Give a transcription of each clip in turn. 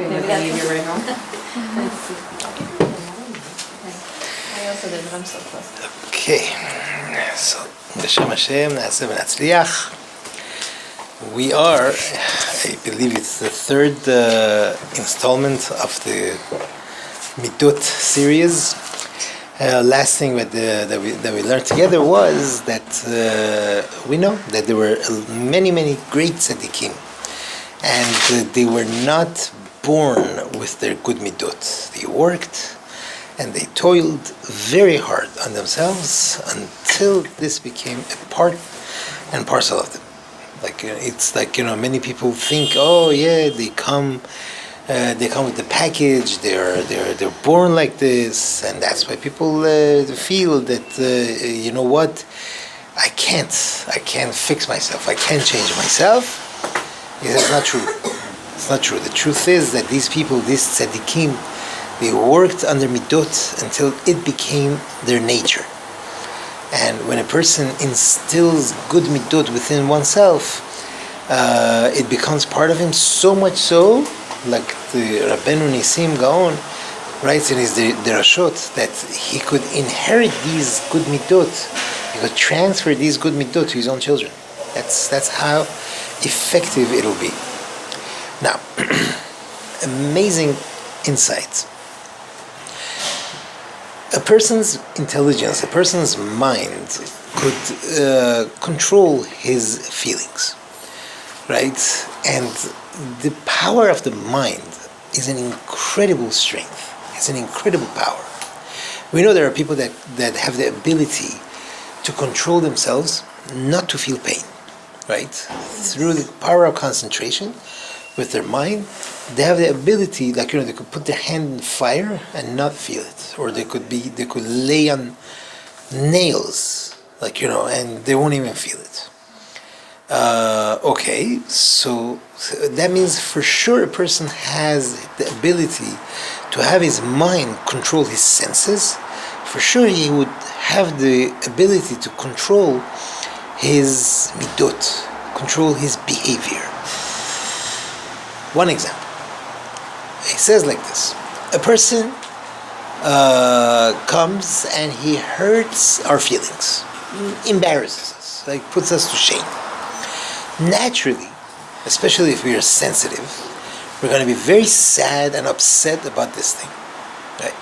maybe I leave you right home. I also did, but I'm so close. Okay, so B'Shem Hashem, Na'aseh v'Natzliach. We are, I believe it's the third installment of the Hamidot series. Last thing that we learned together was that we know that there were many great tzaddikim, and they were not born with their good midot. They worked and they toiled very hard on themselves until this became a part and parcel of them. It's like, many people think, oh yeah, they come with the package. They're born like this, and that's why people feel that you know what, I can't fix myself. I can't change myself. That's not true. It's not true. The truth is that these people, these tzaddikim, they worked under midot until it became their nature. And when a person instills good midot within oneself, it becomes part of him, so much so, like the Rabbeinu Nisim Gaon writes in his derashot, that he could inherit these good midot, he could transfer these good midot to his own children. That's how effective it'll be. Now, amazing insights. A person's intelligence, a person's mind could control his feelings, right? And the power of the mind is an incredible strength. It's an incredible power. We know there are people that have the ability to control themselves not to feel pain, right? Through the power of concentration with their mind, they have the ability, they could put their hand in fire and not feel it, or they could lay on nails, and they won't even feel it. Okay, so that means for sure a person has the ability to have his mind control his senses. For sure he would have the ability to control his midot, control his behavior. One example. He says like this: a person comes and he hurts our feelings, embarrasses us, puts us to shame. Naturally, especially if we are sensitive, we're going to be very sad and upset about this thing, right?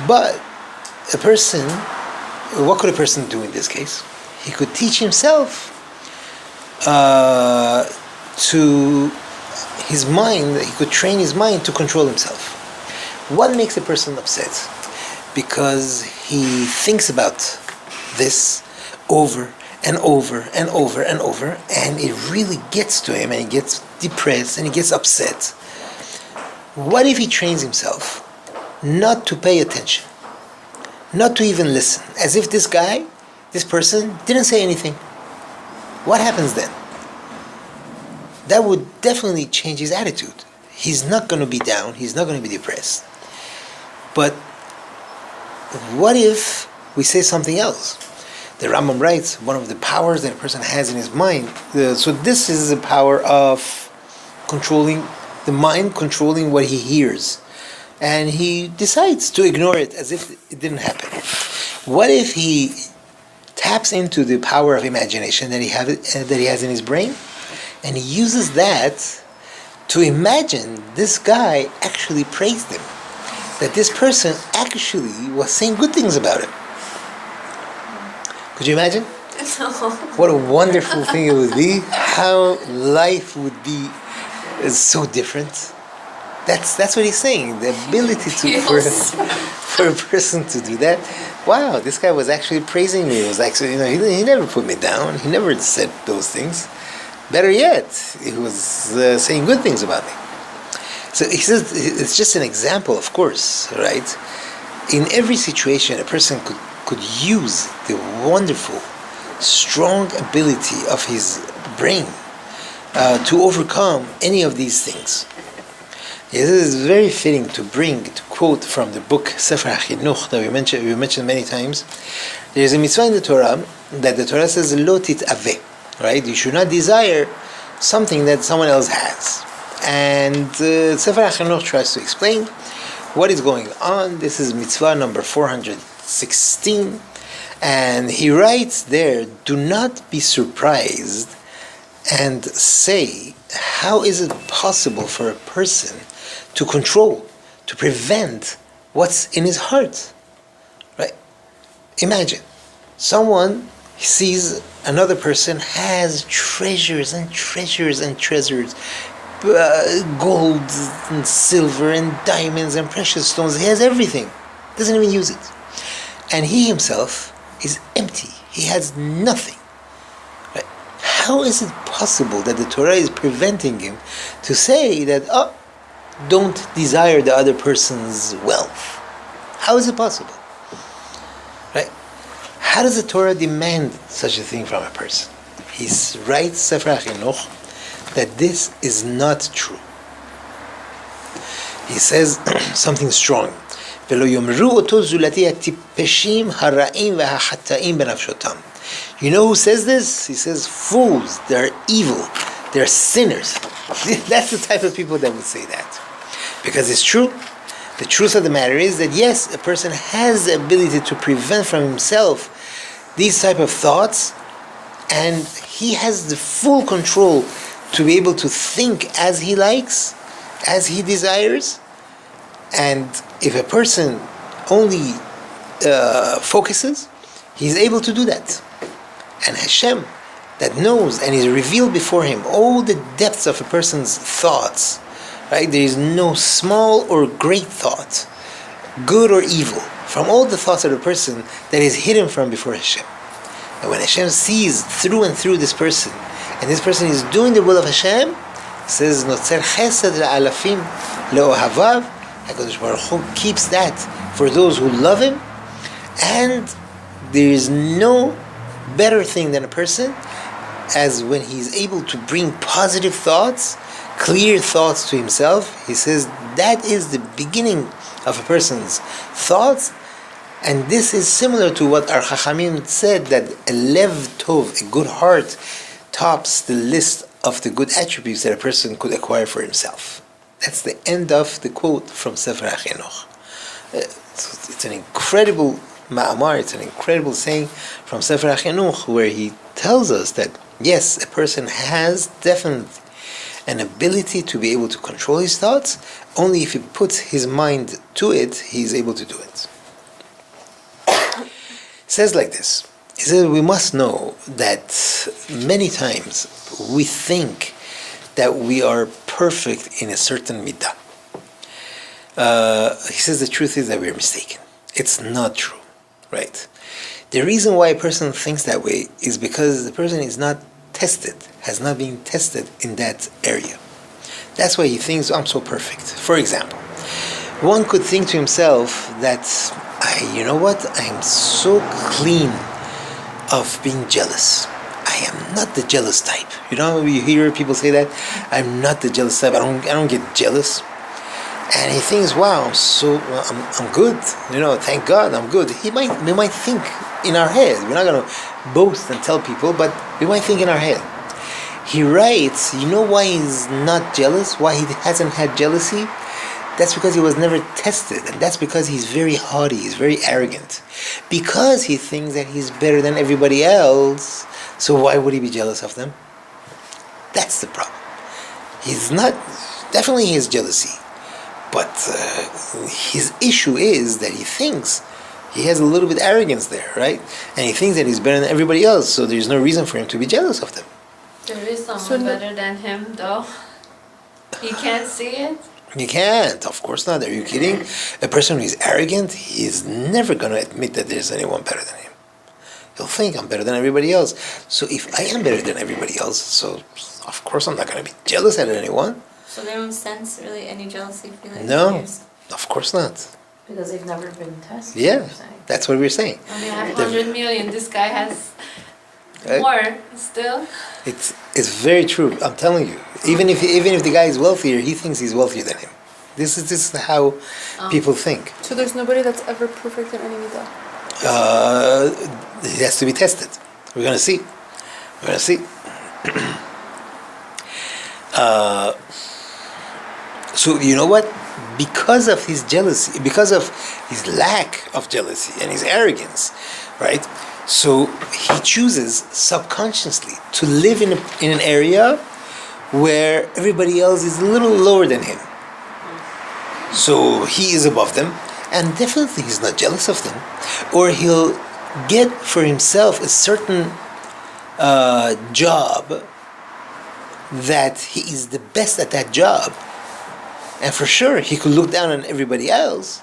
But what could a person do in this case? He could teach himself to his mind, he could train his mind to control himself. What makes a person upset? Because he thinks about this over and over and over and over, and it really gets to him, and he gets depressed and he gets upset. What if he trains himself not to pay attention, not to even listen, as if this person didn't say anything? What happens then? That would definitely change his attitude. He's not going to be down, he's not going to be depressed. But what if we say something else? The Rambam writes, one of the powers that a person has in his mind, so this is the power of controlling the mind, controlling what he hears. And he decides to ignore it as if it didn't happen. What if he taps into the power of imagination that he has in his brain, and he uses that to imagine this guy actually praised him, that this person actually was saying good things about him? Could you imagine? No. What a wonderful thing it would be. How life would be so different. That's what he's saying. The ability for a person to do that. Wow, this guy was actually praising me. It was actually, he never put me down. He never said those things. Better yet, he was saying good things about me. So he says it's just an example, of course, right? In every situation, a person could use the wonderful, strong ability of his brain to overcome any of these things. It is very fitting to quote from the book Sefer that we mentioned many times. There is a mitzvah in the Torah that the Torah says, Lo tit'aveh, right? You should not desire something that someone else has. And Sefer HaChinuch tries to explain what is going on. This is mitzvah number 416. And he writes there, do not be surprised and say, how is it possible for a person to control, to prevent what's in his heart? Right? Imagine, someone sees another person has treasures and treasures and treasures, gold and silver and diamonds and precious stones. He has everything, doesn't even use it. And he himself is empty. He has nothing. Right? How is it possible that the Torah is preventing him to say that, don't desire the other person's wealth? How is it possible? Right? How does the Torah demand such a thing from a person? He writes Sefer HaChinuch that this is not true. He says something strong. You know who says this? He says, fools, they're evil, they're sinners. That's the type of people that would say that. Because it's true. The truth of the matter is that yes, a person has the ability to prevent from himself these type of thoughts, and he has the full control to be able to think as he likes, as he desires. And if a person only focuses, he's able to do that. And Hashem, that knows and is revealed before him all the depths of a person's thoughts, right? There is no small or great thought, good or evil, from all the thoughts of a person that is hidden from before Hashem. And when Hashem sees through and through this person, and this person is doing the will of Hashem, he says, Notzer chesed le'alafim le'ohavav. HaKadosh Baruch Hu keeps that for those who love him. And there is no better thing than a person as when he's able to bring positive thoughts, clear thoughts to himself. He says that is the beginning of a person's thoughts. And this is similar to what our Chachamim said, that a lev tov, a good heart, tops the list of the good attributes that a person could acquire for himself. That's the end of the quote from Sefer HaChinuch. It's an incredible ma'amar, it's an incredible saying from Sefer HaChinuch, where he tells us that yes, a person has definitely an ability to be able to control his thoughts. Only if he puts his mind to it, he's able to do it. It says like this. He says we must know that many times we think that we are perfect in a certain midah. He says the truth is that we are mistaken. It's not true, right? The reason why a person thinks that way is because the person is not tested, has not been tested in that area. That's why he thinks, I'm so perfect. For example, one could think to himself that, you know what, I'm so clean of being jealous. I am not the jealous type. You know, you hear people say that, I'm not the jealous type. I don't get jealous. And he thinks, wow, I'm good. You know, thank God I'm good. We might think in our head. We're not going to boast and tell people, but we might think in our head. He writes, you know why he's not jealous? Why he hasn't had jealousy? That's because he was never tested. And that's because he's very haughty, he's very arrogant. Because he thinks that he's better than everybody else, so why would he be jealous of them? That's the problem. He's not, definitely he has jealousy. But his issue is that he thinks he has a little bit of arrogance there, right? And he thinks that he's better than everybody else, so there's no reason for him to be jealous of them. There is someone better than him, though. You can't see it? You can't, of course not. Are you kidding? A person who is arrogant, he is never going to admit that there's anyone better than him. He'll think, I'm better than everybody else. So if I am better than everybody else, so of course I'm not going to be jealous at anyone. So they don't sense really any jealousy feelings? No, of course not. Because they've never been tested. Yeah, that's what we're saying. I mean, I have 100 million. This guy has more still. It's very true. I'm telling you. Even if the guy is wealthier, he thinks he's wealthier than him. This is how people think. So there's nobody that's ever perfect in any midah? It has to be tested. We're going to see. So you know what? Because of his jealousy, because of his lack of jealousy and his arrogance, right? So he chooses subconsciously to live in an area where everybody else is a little lower than him. So he is above them, and definitely he's not jealous of them. Or he'll get for himself a certain job that he is the best at that job. And for sure, he could look down on everybody else,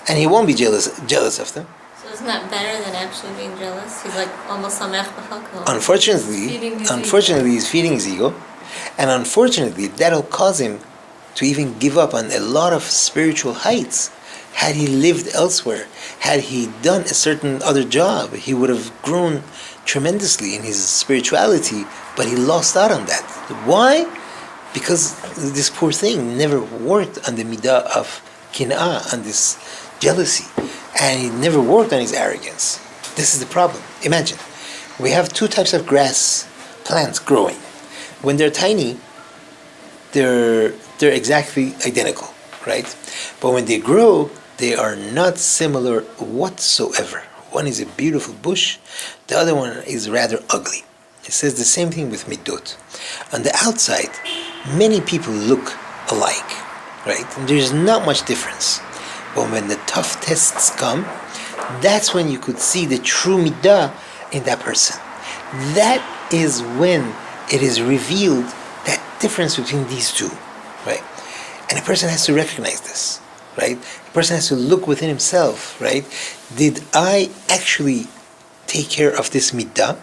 and he won't be jealous of them. So isn't that better than actually being jealous? He's like almost samech b'chakol. Unfortunately, he's feeding his ego, and unfortunately, that'll cause him to even give up on a lot of spiritual heights. Had he lived elsewhere, had he done a certain other job, he would have grown tremendously in his spirituality, but he lost out on that. Why? Because this poor thing never worked on the midah of kin'ah, on this jealousy, and he never worked on his arrogance. This is the problem. Imagine, we have two types of grass plants growing. When they're tiny, they're exactly identical, right? But when they grow, they are not similar whatsoever. One is a beautiful bush, the other one is rather ugly. It says the same thing with midot. On the outside, many people look alike, right? And there's not much difference. But when the tough tests come, that's when you could see the true midah in that person. That is when it is revealed, that difference between these two, right? And a person has to recognize this, right? A person has to look within himself, right? Did I actually take care of this midah,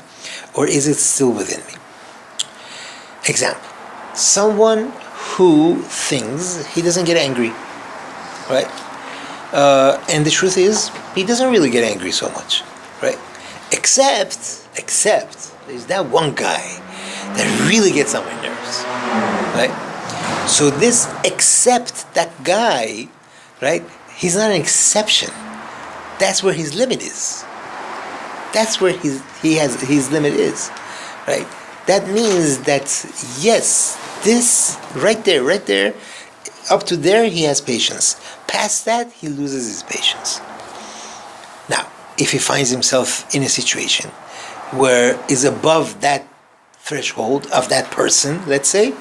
or is it still within me? Example, someone who thinks he doesn't get angry, right? And the truth is, he doesn't really get angry so much, right? Except, there's that one guy that really gets on my nerves, right? So this except that guy, right? He's not an exception. That's where his limit is. That's where his limit is, right? That means that yes, this right there, up to there he has patience. Past that he loses his patience. Now, if he finds himself in a situation where is above that threshold of that person, let's say,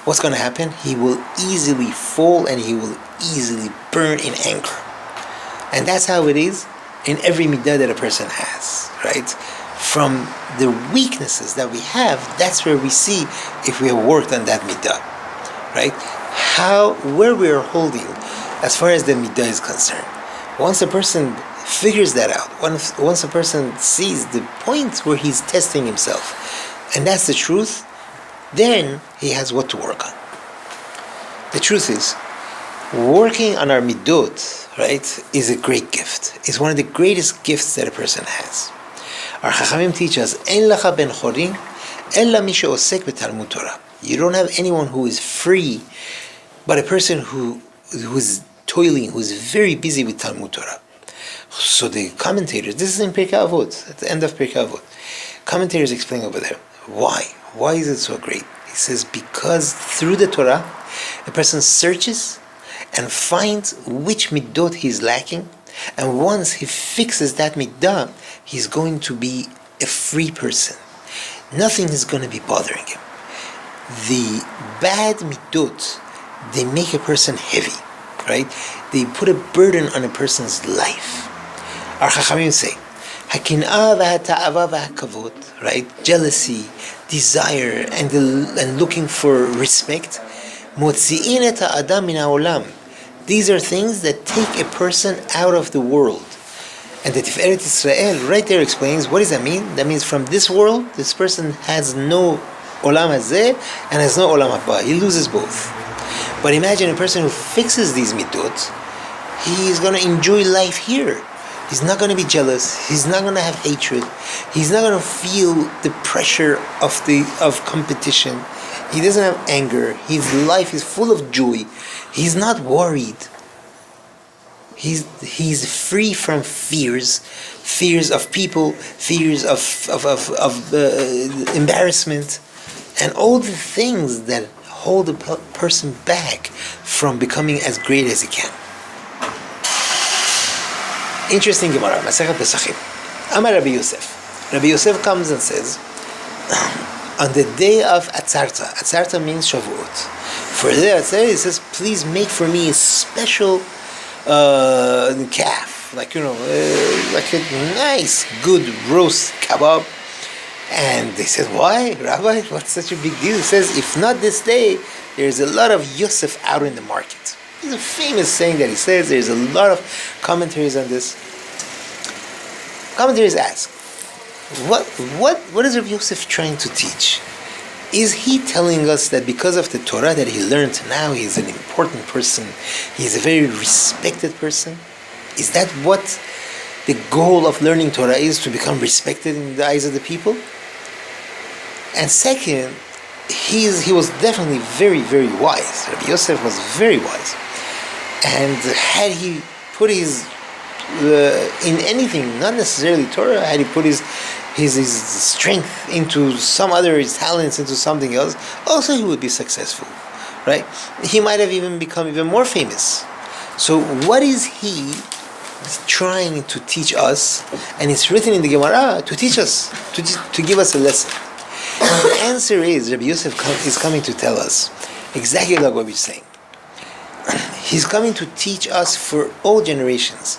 what's going to happen? He will easily fall and he will easily burn in anger. And that's how it is in every midah that a person has, right? From the weaknesses that we have, that's where we see if we have worked on that midah, right? Where we are holding as far as the midah is concerned. Once a person figures that out, once a person sees the point where he's testing himself, and that's the truth, then he has what to work on. The truth is, working on our midot, right, is a great gift. It's one of the greatest gifts that a person has. Our Chachamim teach us, "En lacha ben chorin, ella mi she'osek b'talmud Torah." You don't have anyone who is free, but a person who is toiling, who is very busy with Talmud Torah. So the commentators, this is in Pirkei Avot, at the end of Pirkei Avot, commentators explain over there, why? Why is it so great? He says, because through the Torah, a person searches and finds which midot he is lacking, and once he fixes that midah, he's going to be a free person. Nothing is going to be bothering him. The bad midot, they make a person heavy, right? They put a burden on a person's life. Our Chachamim say, Hakin'ah v'hata'ava v'hakavod, right? Jealousy, desire, and looking for respect. Motzi'in et ha'adam min ha'olam. These are things that take a person out of the world. And the Tiferet Israel right there explains, what does that mean? That means from this world, this person has no Olam hazeh and has no Olam haba. He loses both. But imagine a person who fixes these midot, he is going to enjoy life here. He's not going to be jealous. He's not going to have hatred. He's not going to feel the pressure of competition. He doesn't have anger. His life is full of joy. He's not worried. He's free from fears of people, fears of embarrassment, and all the things that hold the person back from becoming as great as he can. Interesting Gemara, Masechet Pesachim. Amar Rabbi Yosef. Rabbi Yosef comes and says, on the day of Atzarta means Shavuot. For the day of Atzarta, he says, please make for me a special calf, like a nice, good roast kebab. And they said, why, Rabbi? What's such a big deal? He says, if not this day, there's a lot of Yosef out in the market. It's a famous saying that he says. There's a lot of commentaries on this. Commentaries ask, what is Rabbi Yosef trying to teach? Is he telling us that because of the Torah that he learned now, he's an important person, he's a very respected person? Is that what the goal of learning Torah is, to become respected in the eyes of the people? And second, he was definitely very, very wise. Rabbi Yosef was very wise. And had he put his, in anything, not necessarily Torah, had he put his strength into some other, his talents into something else, also he would be successful, right? He might have even become even more famous. So what is he trying to teach us? And it's written in the Gemara to teach us, to give us a lesson. And the answer is, Rabbi Yosef is coming to tell us exactly like what we're saying. He's coming to teach us for all generations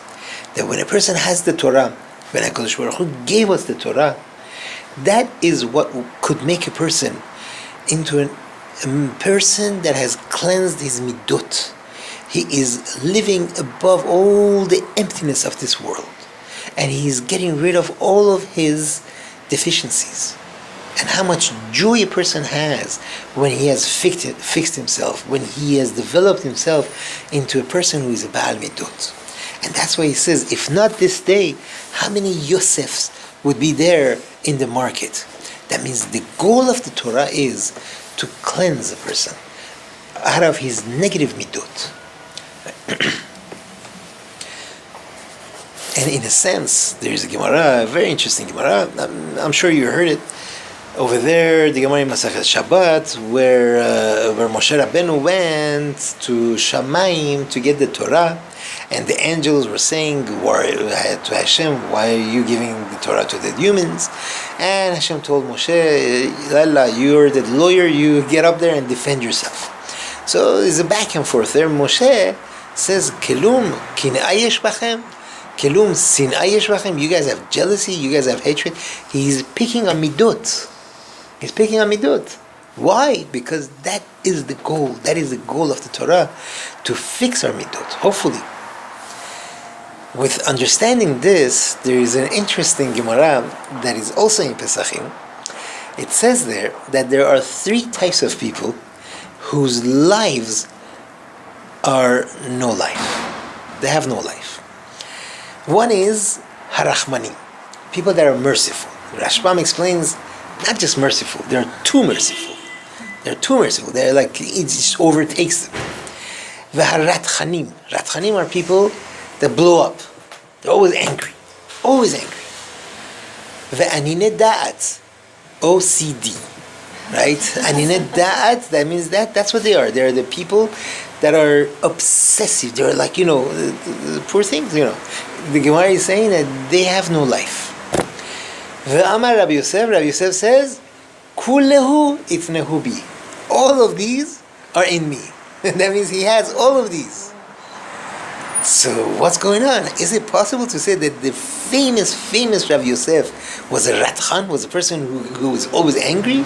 that when a person has the Torah, when HaKadosh Baruch Hu gave us the Torah, that is what could make a person into a person that has cleansed his midot. He is living above all the emptiness of this world, and he is getting rid of all of his deficiencies. And how much joy a person has when he has fixed himself, when he has developed himself into a person who is a Baal Midot. And that's why he says, if not this day, how many Yosefs would be there in the market? That means the goal of the Torah is to cleanse a person out of his negative Midot. And in a sense, there is a Gemara, a very interesting Gemara. I'm sure you heard it. Over there, the Gemara in Masechet Shabbat, where Moshe Rabbeinu went to Shamayim to get the Torah, and the angels were saying to Hashem, why are you giving the Torah to the humans? And Hashem told Moshe, Lala, you're the lawyer, you get up there and defend yourself. So there's a back and forth there. Moshe says, Kelum kin'ayesh bachem, Kelum sin'ayesh bachem, you guys have jealousy, you guys have hatred. He's picking on midot. He's picking on midot. Why? Because that is the goal. That is the goal of the Torah, to fix our midot, hopefully. With understanding this, there is an interesting Gemara that is also in Pesachim. It says there that there are 3 types of people whose lives are no life. They have no life. One is Harachmanim, people that are merciful. Rashbam explains, not just merciful, they're too merciful. They're too merciful. They're like, it just overtakes them. V'haratchanim. Ratchanim are people that blow up. They're always angry. Always angry. Ve'anine da'at. OCD. Right? Anine da'at, that means that's what they are. They're the people that are obsessive. They're like, the poor things, The Gemara is saying that they have no life. Ve'amar Rabbi Yosef says, Kullehu itnehu bi. All of these are in me. That means he has all of these. So what's going on? Is it possible to say that the famous Rabbi Yosef was a ratchan, was a person who was always angry?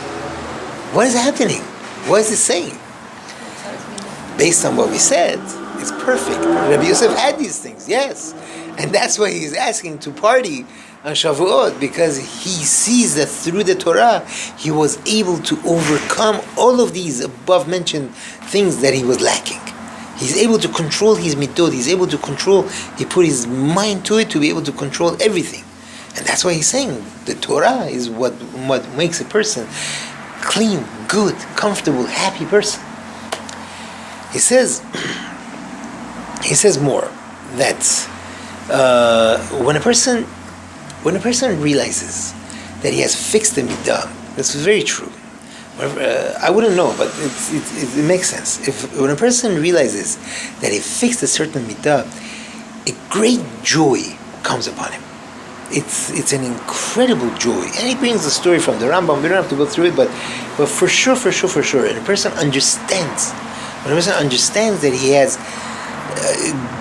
What is happening? What is it saying? Based on what we said, it's perfect. Rabbi Yosef had these things, yes. And that's why he's asking to party on Shavuot, because he sees that through the Torah, he was able to overcome all of these above mentioned things that he was lacking. He's able to control his midot. He's able to control, he put his mind to it to be able to control everything. And that's why he's saying the Torah is what makes a person clean, good, comfortable, happy person. He says more that when a person realizes that he has fixed the midah, that's very true. I wouldn't know, but it makes sense. When a person realizes that he fixed a certain midah, a great joy comes upon him. It's an incredible joy, and he brings the story from the Rambam. We don't have to go through it, but for sure, and a person understands. When a person understands that he has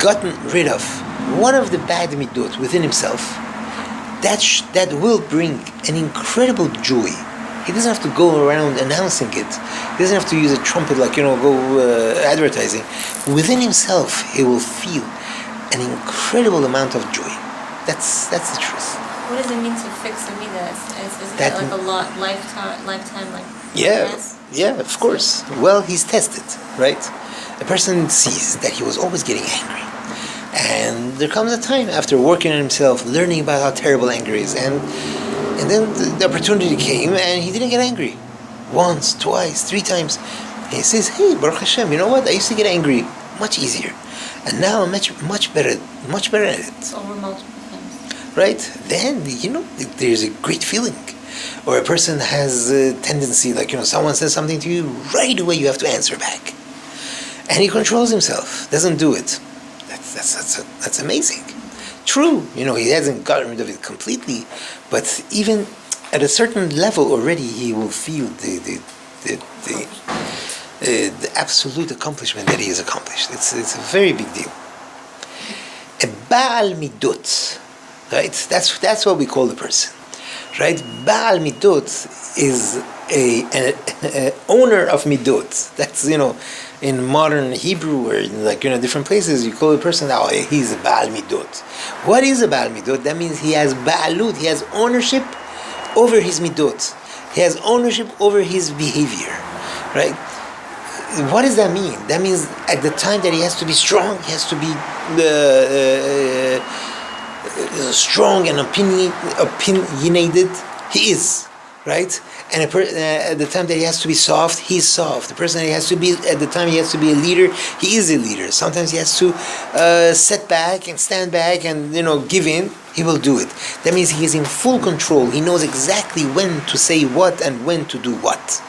gotten rid of one of the bad midot within himself, that will bring an incredible joy. He doesn't have to go around announcing it. He doesn't have to use a trumpet like, advertising. Within himself, he will feel an incredible amount of joy. That's the truth. What does it mean to fix a midah? Is that like a lifetime like? Yeah, of course. Well, he's tested, right? A person sees that he was always getting angry. And there comes a time after working on himself, learning about how terrible anger is, and then the opportunity came and he didn't get angry. Once, twice, 3 times. And he says, hey, Baruch Hashem, you know what? I used to get angry much easier. And now I'm much better at it. Over multiple times. Right? Then, there's a great feeling. Or a person has a tendency, someone says something to you, right away you have to answer back. And he controls himself, doesn't do it. That's amazing. True, he hasn't gotten rid of it completely, but even at a certain level already, he will feel the absolute accomplishment that he has accomplished. It's a very big deal. A Baal Midot, right? That's what we call the person, right? Baal Midot is a owner of Midot. That's in modern Hebrew or in different places, you call a person, he's a Baal Midot. What is a Baal Midot? That means he has Baalut, he has ownership over his Midot. He has ownership over his behavior, right? What does that mean? That means at the time that he has to be strong, he has to be strong and opinionated, he is, right? And at the time that he has to be soft, he's soft. The person that he has to be, at the time he has to be a leader, he is a leader. Sometimes he has to set back and stand back and give in. He will do it. That means he is in full control. He knows exactly when to say what and when to do what.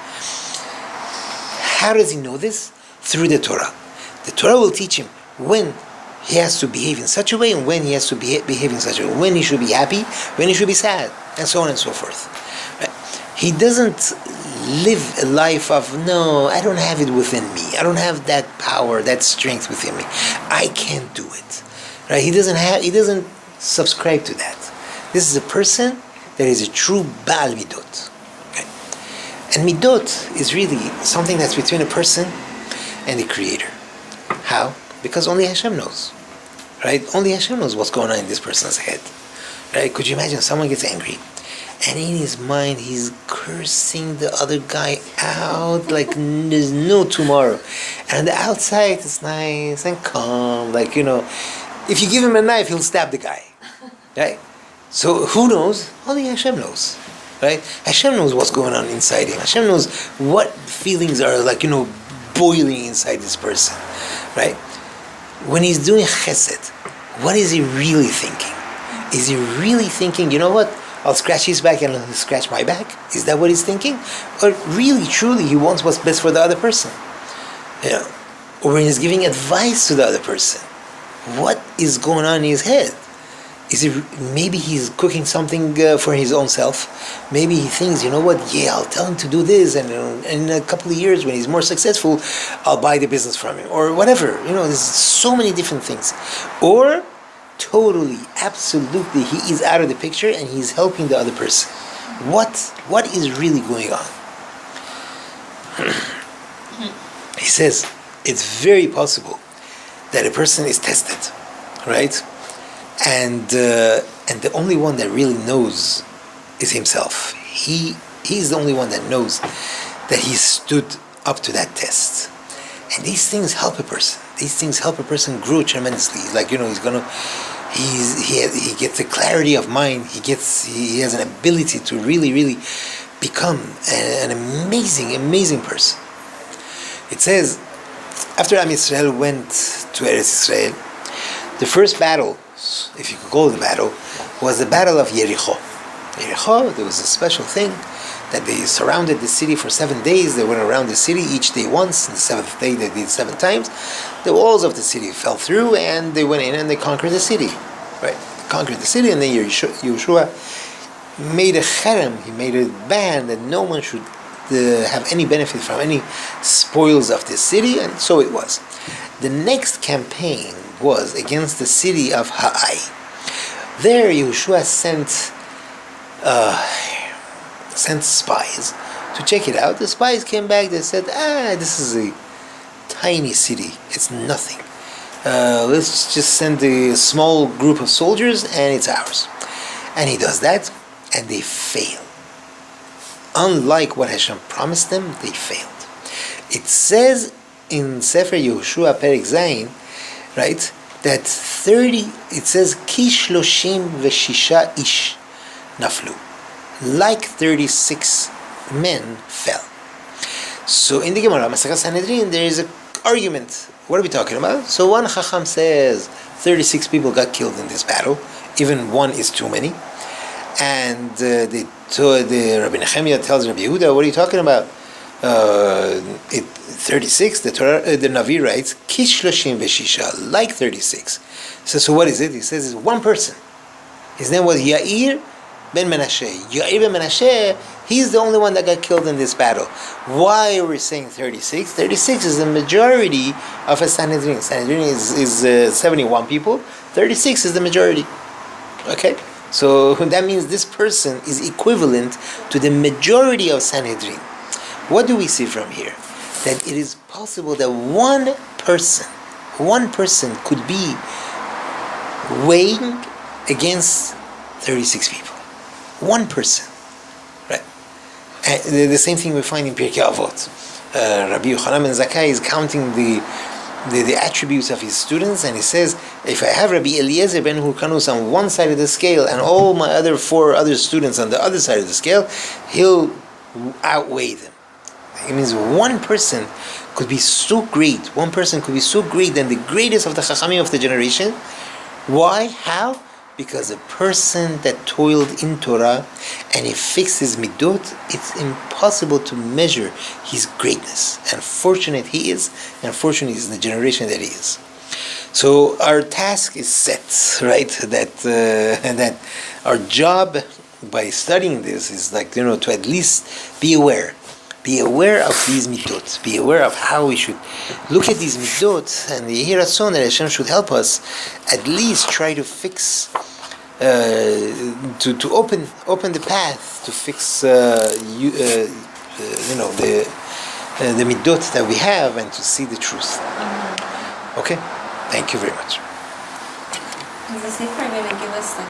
How does he know this? Through the Torah. The Torah will teach him when he has to behave in such a way and when he has to behave in such a way. When he should be happy, when he should be sad, and so on and so forth. He doesn't live a life of, no, I don't have it within me. I don't have that power, that strength within me. I can't do it. Right? He doesn't subscribe to that. This is a person that is a true Baal Midot. Okay? And Midot is really something that's between a person and the Creator. How? Because only Hashem knows. Right? Only Hashem knows what's going on in this person's head. Right? Could you imagine someone gets angry? And in his mind, he's cursing the other guy out like there's no tomorrow. And on the outside, it's nice and calm. If you give him a knife, he'll stab the guy. Right? So who knows? Only Hashem knows. Right? Hashem knows what's going on inside him. Hashem knows what feelings are boiling inside this person. Right? When he's doing chesed, what is he really thinking? Is he really thinking, you know what? I'll scratch his back and he'll scratch my back? Is that what he's thinking? Or really, truly, he wants what's best for the other person? Or when he's giving advice to the other person, what is going on in his head? Maybe he's cooking something for his own self. Maybe he thinks, you know what? Yeah, I'll tell him to do this, and in a couple of years, when he's more successful, I'll buy the business from him, or whatever. There's so many different things. Or totally, absolutely, he is out of the picture and he's helping the other person. What is really going on? He says it's very possible that a person is tested, right? And the only one that really knows is himself. He's the only one that knows that he stood up to that test. And these things help a person. These things help a person grow tremendously. He gets a clarity of mind. He has an ability to really, really become an amazing person. It says, after Am Yisrael went to Eretz Yisrael, the first battle, if you could call it a battle, was the battle of Yericho. Yericho, there was a special thing that they surrounded the city for 7 days. They went around the city each day once. And the seventh day they did 7 times. The walls of the city fell through, and they went in and they conquered the city. Right? Conquered the city, and then Yeshua made a cherem. He made a ban that no one should have any benefit from any spoils of the city, and so it was. The next campaign was against the city of Ha'ai. There, Yeshua sent spies to check it out. The spies came back. They said, this is a tiny city. It's nothing. Let's just send a small group of soldiers, and it's ours. And he does that, and they fail. Unlike what Hashem promised them, they failed. It says in Sefer Yehoshua Perek Zayin, right, that it says, Ki 36 ish naflu. Like 36 men fell. So in the Gemara, Masechet Sanhedrin, there is an argument. What are we talking about? So one Chacham says 36 people got killed in this battle. Even one is too many. And the Rabbi Nehemiah tells Rabbi Yehuda, what are you talking about? 36, the Navi writes, Kish 36, like 36. So what is it? He says it's one person. His name was Yair ben Menashe. Yair ben Menashe, he's the only one that got killed in this battle. Why are we saying 36? 36 is the majority of a Sanhedrin. Sanhedrin is 71 people. 36 is the majority. Okay? So that means this person is equivalent to the majority of Sanhedrin. What do we see from here? That it is possible that one person could be weighing against 36 people. One person. Right? And the same thing we find in Pirkei Avot. Rabbi Yochanan ben Zakkai is counting the attributes of his students, and he says, if I have Rabbi Eliezer ben Hurkanus on one side of the scale and all my other 4 other students on the other side of the scale, he'll outweigh them. It means one person could be so great. One person could be so great than the greatest of the Chachamim of the generation. Why? How? Because a person that toiled in Torah and he fixed his midot, it's impossible to measure his greatness. And fortunate he is, and fortunate is the generation that he is. So our task is set, right? That our job by studying this is to at least be aware. Be aware of these midot. Be aware of how we should look at these midot, and the Yehi Ratzon that Hashem should help us at least try to fix, to open the path to fix, the midot that we have, and to see the truth. Okay, thank you very much. Is the Sefer going to give us